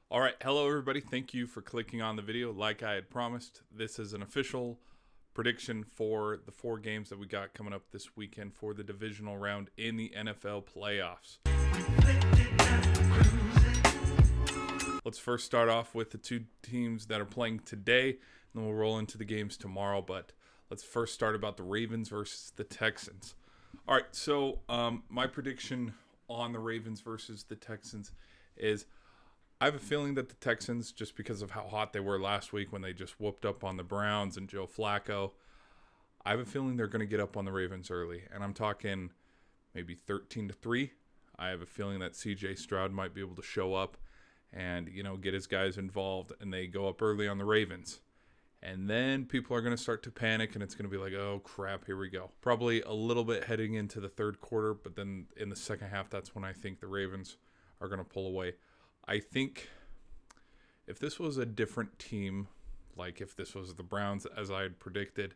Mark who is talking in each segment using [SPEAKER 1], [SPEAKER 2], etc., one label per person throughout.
[SPEAKER 1] All right, hello everybody. Thank you for clicking on the video. Like I had promised, this is an official prediction for the 4 games that we got coming up this weekend for the divisional round in the NFL playoffs. Let's first start off with the 2 teams that are playing today, and then we'll roll into the games tomorrow. But let's first start about the Ravens versus the Texans. All right, so my prediction on the Ravens versus the Texans is I have a feeling that the Texans, just because of how hot they were last week when they just whooped up on the Browns and Joe Flacco, I have a feeling they're going to get up on the Ravens early. And I'm talking maybe 13-3. I have a feeling that C.J. Stroud might be able to show up and, get his guys involved, and they go up early on the Ravens. And then people are going to start to panic, and it's going to be like, oh, crap, here we go. Probably a little bit heading into the third quarter, but then in the second half, that's when I think the Ravens are going to pull away. I think if this was a different team, like if this was the Browns as I had predicted,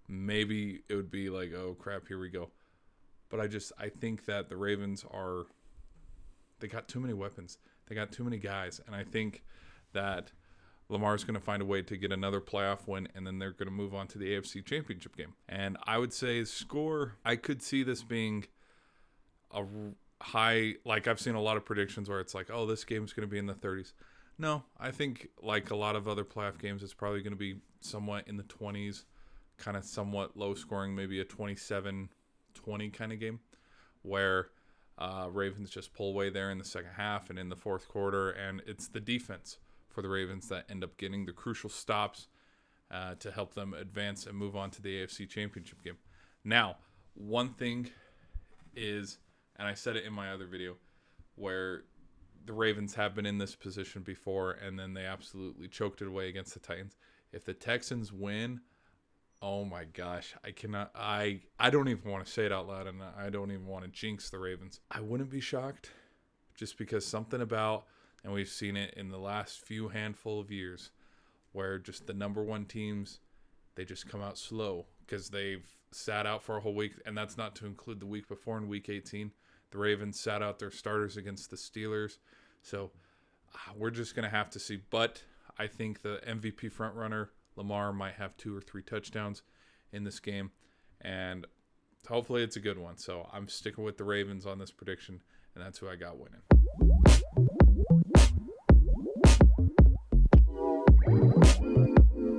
[SPEAKER 1] maybe it would be like, oh, crap, here we go. But I think that the Ravens they got too many weapons. They got too many guys. And I think that Lamar's going to find a way to get another playoff win, and then they're going to move on to the AFC Championship game. And I would say score, I could see this being a high, like I've seen a lot of predictions where it's like, oh, this game's going to be in the 30s. No, I think like a lot of other playoff games, it's probably going to be somewhat in the 20s, kind of somewhat low scoring, maybe a 27-20 kind of game where Ravens just pull away there in the second half and in the fourth quarter, and it's the defense for the Ravens that end up getting the crucial stops to help them advance and move on to the AFC Championship game. Now, one thing is, and I said it in my other video, where the Ravens have been in this position before, and then they absolutely choked it away against the Titans. If the Texans win, oh my gosh, I don't even want to say it out loud, and I don't even want to jinx the Ravens. I wouldn't be shocked, just because something about, and we've seen it in the last few handful of years, where just the number one teams, they just come out slow because they've sat out for a whole week, and that's not to include the week before in Week 18. The Ravens sat out their starters against the Steelers. So we're just going to have to see. But I think the MVP frontrunner, Lamar, might have 2 or 3 touchdowns in this game. And hopefully it's a good one. So I'm sticking with the Ravens on this prediction, and that's who I got winning.